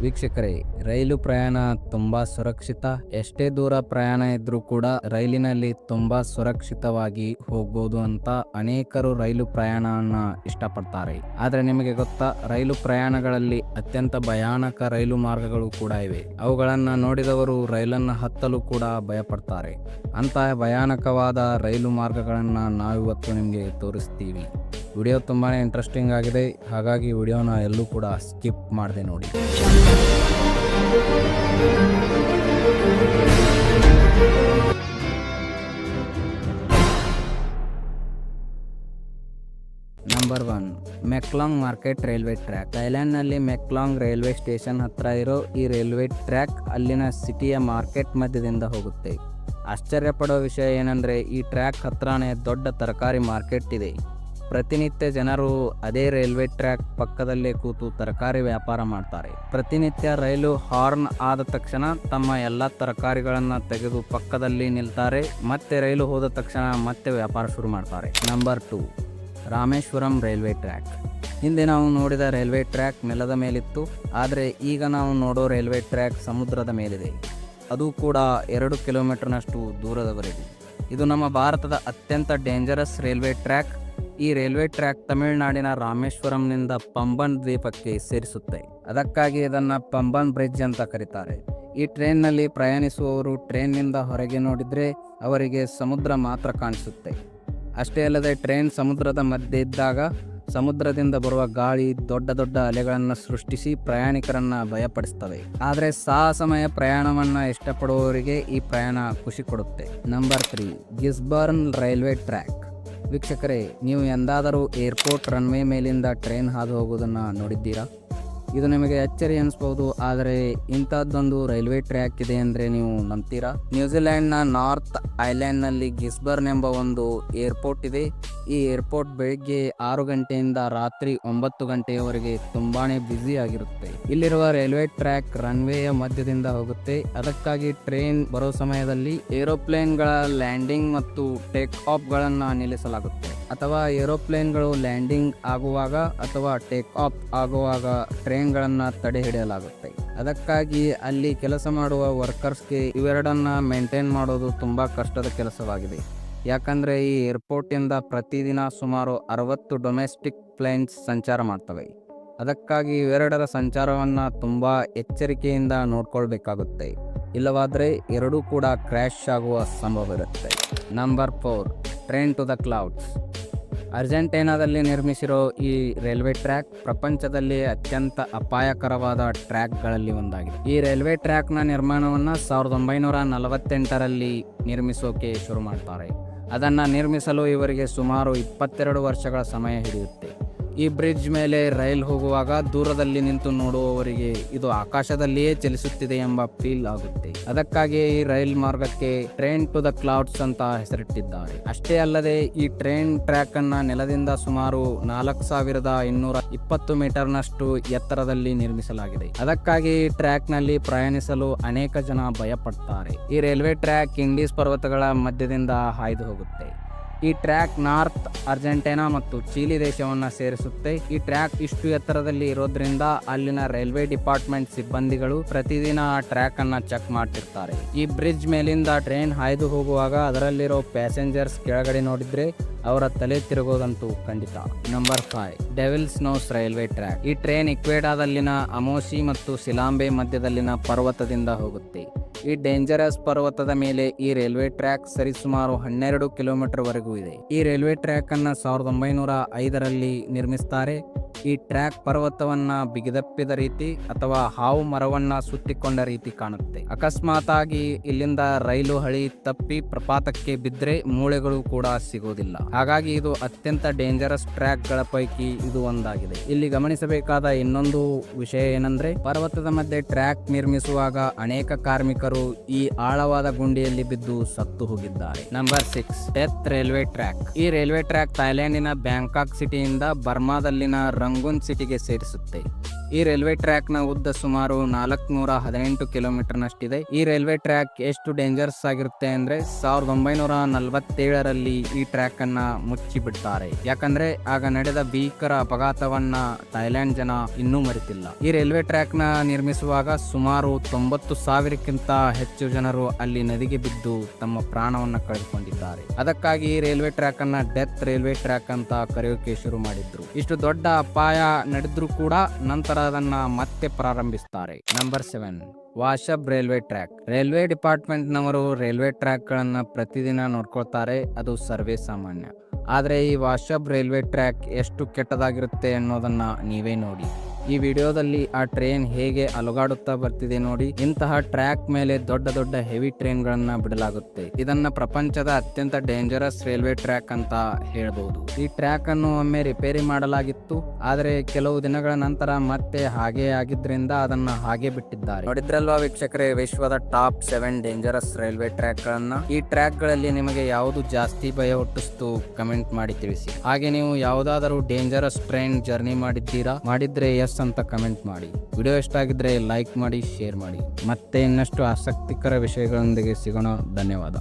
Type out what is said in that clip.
ವೀಕ್ಷಕರೇ, ರೈಲು ಪ್ರಯಾಣ ತುಂಬಾ ಸುರಕ್ಷಿತ. ಎಷ್ಟೇ ದೂರ ಪ್ರಯಾಣ ಇದ್ರೂ ಕೂಡ ರೈಲಿನಲ್ಲಿ ತುಂಬಾ ಸುರಕ್ಷಿತವಾಗಿ ಹೋಗ್ಬೋದು ಅಂತ ಅನೇಕರು ರೈಲು ಪ್ರಯಾಣವನ್ನ ಇಷ್ಟಪಡ್ತಾರೆ. ಆದ್ರೆ ನಿಮಗೆ ಗೊತ್ತಾ, ರೈಲು ಪ್ರಯಾಣಗಳಲ್ಲಿ ಅತ್ಯಂತ ಭಯಾನಕ ರೈಲು ಮಾರ್ಗಗಳು ಕೂಡ ಇವೆ. ಅವುಗಳನ್ನ ನೋಡಿದವರು ರೈಲನ್ನು ಹತ್ತಲು ಕೂಡ ಭಯಪಡ್ತಾರೆ. ಅಂತಹ ಭಯಾನಕವಾದ ರೈಲು ಮಾರ್ಗಗಳನ್ನ ನಾವಿವತ್ತು ನಿಮಗೆ ತೋರಿಸ್ತೀವಿ. ವಿಡಿಯೋ ತುಂಬಾ ಇಂಟ್ರೆಸ್ಟಿಂಗ್ ಆಗಿದೆ, ಹಾಗಾಗಿ ವಿಡಿಯೋನ ಎಲ್ಲೂ ಕೂಡ ಸ್ಕಿಪ್ ಮಾಡದೆ ನೋಡಿ. Number 1, Maeklong market railway track. ಥೈಲ್ಯಾಂಡ್ನಲ್ಲಿ ಮೆಕ್ಲಾಂಗ್ ರೈಲ್ವೆ ಸ್ಟೇಷನ್ ಹತ್ರ ಇರೋ ಈ ರೈಲ್ವೆ ಟ್ರ್ಯಾಕ್ ಅಲ್ಲಿನ ಸಿಟಿಯ ಮಾರ್ಕೆಟ್ ಮಧ್ಯದಿಂದ ಹೋಗುತ್ತೆ. ಆಶ್ಚರ್ಯಪಡೋ ವಿಷಯ ಏನಂದರೆ, ಈ ಟ್ರ್ಯಾಕ್ ಹತ್ರನೇ ದೊಡ್ಡ ತರಕಾರಿ ಮಾರ್ಕೆಟ್ ಇದೆ. ಪ್ರತಿನಿತ್ಯ ಜನರು ಅದೇ ರೈಲ್ವೆ ಟ್ರ್ಯಾಕ್ ಪಕ್ಕದಲ್ಲೇ ಕೂತು ತರಕಾರಿ ವ್ಯಾಪಾರ ಮಾಡ್ತಾರೆ. ಪ್ರತಿನಿತ್ಯ ರೈಲು ಹಾರ್ನ್ ಆದ ತಕ್ಷಣ ತಮ್ಮ ಎಲ್ಲ ತರಕಾರಿಗಳನ್ನು ತೆಗೆದು ಪಕ್ಕದಲ್ಲಿ ನಿಲ್ತಾರೆ. ಮತ್ತೆ ರೈಲು ಹೋದ ತಕ್ಷಣ ಮತ್ತೆ ವ್ಯಾಪಾರ ಶುರು ಮಾಡ್ತಾರೆ. Number 2, Rameswaram railway track. ಹಿಂದೆ ನಾವು ನೋಡಿದ ರೈಲ್ವೆ ಟ್ರ್ಯಾಕ್ ನೆಲದ ಮೇಲಿತ್ತು, ಆದರೆ ಈಗ ನಾವು ನೋಡೋ ರೈಲ್ವೆ ಟ್ರ್ಯಾಕ್ ಸಮುದ್ರದ ಮೇಲಿದೆ. ಅದು ಕೂಡ 2 ಕಿಲೋಮೀಟರ್ನಷ್ಟು ದೂರದವರೆಗೂ. ಇದು ನಮ್ಮ ಭಾರತದ ಅತ್ಯಂತ ಡೇಂಜರಸ್ ರೈಲ್ವೆ ಟ್ರ್ಯಾಕ್. ಈ ರೈಲ್ವೆ ಟ್ರ್ಯಾಕ್ ತಮಿಳುನಾಡಿನ ರಾಮೇಶ್ವರಂನಿಂದ ಪಂಬನ್ ದ್ವೀಪಕ್ಕೆ ಸೇರಿಸುತ್ತೆ. ಅದಕ್ಕಾಗಿ ಇದನ್ನು ಪಂಬನ್ ಬ್ರಿಡ್ಜ್ ಅಂತ ಕರೀತಾರೆ. ಈ ಟ್ರೈನ್ನಲ್ಲಿ ಪ್ರಯಾಣಿಸುವವರು ಟ್ರೈನ್ನಿಂದ ಹೊರಗೆ ನೋಡಿದರೆ ಅವರಿಗೆ ಸಮುದ್ರ ಮಾತ್ರ ಕಾಣಿಸುತ್ತೆ. ಅಷ್ಟೇ ಅಲ್ಲದೆ ಟ್ರೈನ್ ಸಮುದ್ರದ ಮಧ್ಯೆ ಇದ್ದಾಗ ಸಮುದ್ರದಿಂದ ಬರುವ ಗಾಳಿ ದೊಡ್ಡ ದೊಡ್ಡ ಅಲೆಗಳನ್ನು ಸೃಷ್ಟಿಸಿ ಪ್ರಯಾಣಿಕರನ್ನು ಭಯಪಡಿಸ್ತವೆ. ಆದರೆ ಸಾಹಸಮಯ ಪ್ರಯಾಣವನ್ನು ಇಷ್ಟಪಡುವವರಿಗೆ ಈ ಪ್ರಯಾಣ ಖುಷಿ ಕೊಡುತ್ತೆ. Number 3, Gisborne railway track. ವೀಕ್ಷಕರೇ, ನೀವು ಎಂದಾದರೂ ಏರ್ಪೋರ್ಟ್ ರನ್ವೇ ಮೇಲಿಂದ ಟ್ರೈನ್ ಹಾದು ಹೋಗೋದನ್ನು ನೋಡಿದ್ದೀರಾ? ಇದು ನಿಮಗೆ ಅಚ್ಚರಿ ಅನಿಸ್ಬೋದು, ಆದರೆ ಇಂಥದ್ದೊಂದು ರೈಲ್ವೆ ಟ್ರ್ಯಾಕ್ ಇದೆ ಅಂದರೆ ನೀವು ನಂಬ್ತೀರಾ? ನ್ಯೂಜಿಲೆಂಡ್ನ ನಾರ್ತ್ ಐಲ್ಯಾಂಡ್ನಲ್ಲಿ ಗಿಸ್ಬರ್ನ್ ಎಂಬ ಒಂದು ಏರ್ಪೋರ್ಟ್ ಇದೆ. ಈ ಏರ್ಪೋರ್ಟ್ ಬೆಳಿಗ್ಗೆ 6 ಗಂಟೆಯಿಂದ ರಾತ್ರಿ 9 ಗಂಟೆಯವರೆಗೆ ತುಂಬಾ ಬ್ಯುಸಿ ಆಗಿರುತ್ತೆ. ಇಲ್ಲಿರುವ ರೈಲ್ವೆ ಟ್ರ್ಯಾಕ್ ರನ್ವೇಯ ಮಧ್ಯದಿಂದ ಹೋಗುತ್ತೆ. ಅದಕ್ಕಾಗಿ ಟ್ರೈನ್ ಬರೋ ಸಮಯದಲ್ಲಿ ಏರೋಪ್ಲೇನ್ಗಳ ಲ್ಯಾಂಡಿಂಗ್ ಮತ್ತು ಟೇಕ್ ಆಫ್ಗಳನ್ನು ನಿಲ್ಲಿಸಲಾಗುತ್ತೆ. ಅಥವಾ ಏರೋಪ್ಲೇನ್ಗಳು ಲ್ಯಾಂಡಿಂಗ್ ಆಗುವಾಗ ಅಥವಾ ಟೇಕ್ ಆಫ್ ಆಗುವಾಗ ಟ್ರೈನ್ಗಳನ್ನು ತಡೆ ಹಿಡಿಯಲಾಗುತ್ತೆ. ಅದಕ್ಕಾಗಿ ಅಲ್ಲಿ ಕೆಲಸ ಮಾಡುವ ವರ್ಕರ್ಸ್ಗೆ ಇವೆರಡನ್ನ ಮೇಂಟೈನ್ ಮಾಡೋದು ತುಂಬ ಕಷ್ಟದ ಕೆಲಸವಾಗಿದೆ. ಯಾಕಂದರೆ ಈ ಏರ್ಪೋರ್ಟಿಂದ ಪ್ರತಿದಿನ ಸುಮಾರು 60 ಡೊಮೆಸ್ಟಿಕ್ ಪ್ಲೇನ್ಸ್ ಸಂಚಾರ ಮಾಡ್ತವೆ. ಅದಕ್ಕಾಗಿ ಇವೆರಡರ ಸಂಚಾರವನ್ನು ತುಂಬ ಎಚ್ಚರಿಕೆಯಿಂದ ನೋಡ್ಕೊಳ್ಬೇಕಾಗುತ್ತೆ. ಇಲ್ಲವಾದರೆ ಎರಡೂ ಕೂಡ ಕ್ರ್ಯಾಶ್ ಆಗುವ ಸಂಭವ ಇರುತ್ತೆ. Number 4, train to the clouds. ಅರ್ಜೆಂಟೈನಾದಲ್ಲಿ ನಿರ್ಮಿಸಿರೋ ಈ ರೈಲ್ವೆ ಟ್ರ್ಯಾಕ್ ಪ್ರಪಂಚದಲ್ಲಿ ಅತ್ಯಂತ ಅಪಾಯಕರವಾದ ಟ್ರ್ಯಾಕ್ಗಳಲ್ಲಿ ಒಂದಾಗಿದೆ. ಈ ರೈಲ್ವೆ ಟ್ರ್ಯಾಕ್ನ ನಿರ್ಮಾಣವನ್ನು 1948ರಲ್ಲಿ ನಿರ್ಮಿಸೋಕೆ ಶುರು ಮಾಡ್ತಾರೆ. ಅದನ್ನು ನಿರ್ಮಿಸಲು ಇವರಿಗೆ ಸುಮಾರು 22 ವರ್ಷಗಳ ಸಮಯ ಹಿಡಿಯುತ್ತೆ. ಈ ಬ್ರಿಡ್ಜ್ ಮೇಲೆ ರೈಲ್ ಹೋಗುವಾಗ ದೂರದಲ್ಲಿ ನಿಂತು ನೋಡುವವರಿಗೆ ಇದು ಆಕಾಶದಲ್ಲಿಯೇ ಚಲಿಸುತ್ತಿದೆ ಎಂಬ ಫೀಲ್ ಆಗುತ್ತೆ. ಅದಕ್ಕಾಗಿ ಈ ರೈಲ್ ಮಾರ್ಗಕ್ಕೆ ಟ್ರೈನ್ ಟು ದ ಕ್ಲೌಡ್ಸ್ ಅಂತ ಹೆಸರಿಟ್ಟಿದ್ದಾರೆ. ಅಷ್ಟೇ ಅಲ್ಲದೆ ಈ ಟ್ರೈನ್ ಟ್ರ್ಯಾಕ್ ಅನ್ನ ನೆಲದಿಂದ ಸುಮಾರು 4220 ಮೀಟರ್ನಷ್ಟು ಎತ್ತರದಲ್ಲಿ ನಿರ್ಮಿಸಲಾಗಿದೆ. ಅದಕ್ಕಾಗಿ ಈ ಟ್ರ್ಯಾಕ್ ನಲ್ಲಿ ಪ್ರಯಾಣಿಸಲು ಅನೇಕ ಜನ ಭಯಪಡ್ತಾರೆ. ಈ ರೈಲ್ವೆ ಟ್ರ್ಯಾಕ್ ಇಂಡೀಸ್ ಪರ್ವತಗಳ ಮಧ್ಯದಿಂದ ಹಾಯ್ದು ಹೋಗುತ್ತೆ. ಈ ಟ್ರ್ಯಾಕ್ ನಾರ್ತ್ ಅರ್ಜೆಂಟೈನಾ ಮತ್ತು ಚಿಲಿ ದೇಶವನ್ನು ಸೇರಿಸುತ್ತೆ. ಈ ಟ್ರ್ಯಾಕ್ ಇಷ್ಟು ಎತ್ತರದಲ್ಲಿ ಇರೋದ್ರಿಂದ ಅಲ್ಲಿನ ರೈಲ್ವೆ ಡಿಪಾರ್ಟ್ಮೆಂಟ್ ಸಿಬ್ಬಂದಿಗಳು ಪ್ರತಿದಿನ ಆ ಟ್ರ್ಯಾಕ್ ಅನ್ನ ಚೆಕ್ ಮಾಡ್ತಿರ್ತಾರೆ. ಈ ಬ್ರಿಡ್ಜ್ ಮೇಲಿಂದ ಟ್ರೈನ್ ಹಾಯ್ದು ಹೋಗುವಾಗ ಅದರಲ್ಲಿರೋ ಪ್ಯಾಸೆಂಜರ್ಸ್ ಕೆಳಗಡೆ ನೋಡಿದ್ರೆ ಅವರ ತಲೆ ತಿರುಗೋದಂತೂ ಖಂಡಿತ. Number 5, devil's nose railway track. ಈ ಟ್ರೈನ್ ಇಕ್ವೇಡಾದಲ್ಲಿನ ಅಮೋಸಿ ಮತ್ತು ಸಿಲಾಂಬೆ ಮಧ್ಯದಲ್ಲಿನ ಪರ್ವತದಿಂದ ಹೋಗುತ್ತೆ. ಈ ಡೇಂಜರಸ್ ಪರ್ವತದ ಮೇಲೆ ಈ ರೈಲ್ವೆ ಟ್ರ್ಯಾಕ್ ಸರಿಸುಮಾರು 12 ಕಿಲೋಮೀಟರ್ ವರೆಗೂ ಇದೆ. ಈ ರೈಲ್ವೆ ಟ್ರ್ಯಾಕ್ ಅನ್ನ 1905ರಲ್ಲಿ ನಿರ್ಮಿಸ್ತಾರೆ. ಈ ಟ್ರ್ಯಾಕ್ ಪರ್ವತವನ್ನ ಬಿಗಿದಪ್ಪಿದ ರೀತಿ ಅಥವಾ ಹಾವು ಮರವನ್ನ ಸುತ್ತಿಕೊಂಡ ರೀತಿ ಕಾಣುತ್ತೆ. ಅಕಸ್ಮಾತ್ ಆಗಿ ಇಲ್ಲಿಂದ ರೈಲು ಹಳಿ ತಪ್ಪಿ ಪ್ರಪಾತಕ್ಕೆ ಬಿದ್ದರೆ ಮೂಳೆಗಳು ಕೂಡ ಸಿಗೋದಿಲ್ಲ. ಹಾಗಾಗಿ ಇದು ಅತ್ಯಂತ ಡೇಂಜರಸ್ ಟ್ರ್ಯಾಕ್ ಗಳ ಪೈಕಿ ಇದು ಒಂದಾಗಿದೆ. ಇಲ್ಲಿ ಗಮನಿಸಬೇಕಾದ ಇನ್ನೊಂದು ವಿಷಯ ಏನಂದ್ರೆ, ಪರ್ವತದ ಮಧ್ಯೆ ಟ್ರ್ಯಾಕ್ ನಿರ್ಮಿಸುವಾಗ ಅನೇಕ ಕಾರ್ಮಿಕರು ಈ ಆಳವಾದ ಗುಂಡಿಯಲ್ಲಿ ಬಿದ್ದು ಸತ್ತು ಹೋಗಿದ್ದಾರೆ. Number 6, death railway track. ಈ ರೈಲ್ವೆ ಟ್ರ್ಯಾಕ್ ಥೈಲ್ಯಾಂಡಿನ ಬ್ಯಾಂಕಾಕ್ ಸಿಟಿಯಿಂದ ಬರ್ಮಾದಲ್ಲಿನ ರಂಗೂನ್ ಸಿಟಿಗೆ ಸೇರಿಸುತ್ತೆ. ಈ ರೈಲ್ವೆ ಟ್ರ್ಯಾಕ್ ನ ಉದ್ದ ಸುಮಾರು 418 ಕಿಲೋಮೀಟರ್ನಷ್ಟಿದೆ. ಈ ರೈಲ್ವೆ ಟ್ರ್ಯಾಕ್ ಎಷ್ಟು ಡೇಂಜರಸ್ ಆಗಿರುತ್ತೆ ಅಂದ್ರೆ 1947ರಲ್ಲಿ ಈ ಟ್ರ್ಯಾಕ್ ಅನ್ನ ಮುಚ್ಚಿ ಬಿಡ್ತಾರೆ. ಯಾಕಂದ್ರೆ ಆಗ ನಡೆದ ಭೀಕರ ಅಪಘಾತವನ್ನ ಥೈಲ್ಯಾಂಡ್ ಜನ ಇನ್ನೂ ಮರೆತಿಲ್ಲ. ಈ ರೈಲ್ವೆ ಟ್ರ್ಯಾಕ್ ನ ನಿರ್ಮಿಸುವಾಗ ಸುಮಾರು 90,000ಕ್ಕಿಂತ ಹೆಚ್ಚು ಜನರು ಅಲ್ಲಿ ನದಿಗೆ ಬಿದ್ದು ತಮ್ಮ ಪ್ರಾಣವನ್ನ ಕಳೆದುಕೊಂಡಿದ್ದಾರೆ. ಅದಕ್ಕಾಗಿ ಈ ರೈಲ್ವೆ ಟ್ರ್ಯಾಕ್ ಅನ್ನ ಡೆತ್ ರೈಲ್ವೆ ಟ್ರ್ಯಾಕ್ ಅಂತ ಕರೆಯೋಕೆ ಶುರು ಮಾಡಿದ್ರು. ಇಷ್ಟು ದೊಡ್ಡ ಅಪಾಯ ನಡೆದ್ರೂ ಕೂಡ ನಂತರ ಅದನ್ನ ಮತ್ತೆ ಪ್ರಾರಂಭಿಸ್ತಾರೆ. ನಂಬರ್ 7, ವಾಶಬ್ ರೈಲ್ವೆ ಟ್ರ್ಯಾಕ್. ರೈಲ್ವೆ ಡಿಪಾರ್ಟ್ಮೆಂಟ್ ನವರು ರೈಲ್ವೆ ಟ್ರ್ಯಾಕ್ ಗಳನ್ನ ಪ್ರತಿದಿನ ನೋಡ್ಕೊಳ್ತಾರೆ, ಅದು ಸರ್ವೇ ಸಾಮಾನ್ಯ. ಆದ್ರೆ ಈ ವಾಶಬ್ ರೈಲ್ವೆ ಟ್ರ್ಯಾಕ್ ಎಷ್ಟು ಕೆಟ್ಟದಾಗಿರುತ್ತೆ ಅನ್ನೋದನ್ನ ನೀವೇ ನೋಡಿ. ಈ ವಿಡಿಯೋದಲ್ಲಿ ಆ ಟ್ರೈನ್ ಹೇಗೆ ಅಲುಗಾಡುತ್ತಾ ಬರ್ತಿದೆ ನೋಡಿ. ಇಂತಹ ಟ್ರ್ಯಾಕ್ ಮೇಲೆ ದೊಡ್ಡ ದೊಡ್ಡ ಹೆವಿ ಟ್ರೈನ್ ಗಳನ್ನ ಬಿಡಲಾಗುತ್ತೆ. ಇದನ್ನ ಪ್ರಪಂಚದ ಅತ್ಯಂತ ಡೇಂಜರಸ್ ರೈಲ್ವೆ ಟ್ರ್ಯಾಕ್ ಅಂತ ಹೇಳ್ಬಹುದು. ಈ ಟ್ರ್ಯಾಕ್ ಅನ್ನು ಒಮ್ಮೆ ರಿಪೇರಿ ಮಾಡಲಾಗಿತ್ತು, ಆದರೆ ಕೆಲವು ದಿನಗಳ ನಂತರ ಮತ್ತೆ ಹಾಗೆ ಆಗಿದ್ರಿಂದ ಅದನ್ನ ಹಾಗೆ ಬಿಟ್ಟಿದ್ದಾರೆ. ನೋಡಿದ್ರಲ್ವಾ ವೀಕ್ಷಕರೇ, ವಿಶ್ವದ ಟಾಪ್ 7 ಡೇಂಜರಸ್ ರೈಲ್ವೆ ಟ್ರ್ಯಾಕ್ ಗಳನ್ನ. ಈ ಟ್ರ್ಯಾಕ್ ಗಳಲ್ಲಿ ನಿಮಗೆ ಯಾವುದು ಜಾಸ್ತಿ ಭಯ ಹುಟ್ಟಿಸ್ತು ಕಮೆಂಟ್ ಮಾಡಿ ತಿಳಿಸಿ. ಹಾಗೆ ನೀವು ಯಾವುದಾದರೂ ಡೇಂಜರಸ್ ಟ್ರೈನ್ ಜರ್ನಿ ಮಾಡಿದ್ರೆ ಎಸ್ ಅಂತ ಕಮೆಂಟ್ ಮಾಡಿ. ವಿಡಿಯೋ ಇಷ್ಟ ಆಗಿದ್ರೆ ಲೈಕ್ ಮಾಡಿ, ಶೇರ್ ಮಾಡಿ. ಮತ್ತೆ ಇನ್ನಷ್ಟು ಆಸಕ್ತಿಕರ ವಿಷಯಗಳೊಂದಿಗೆ ಸಿಗೋಣ. ಧನ್ಯವಾದ.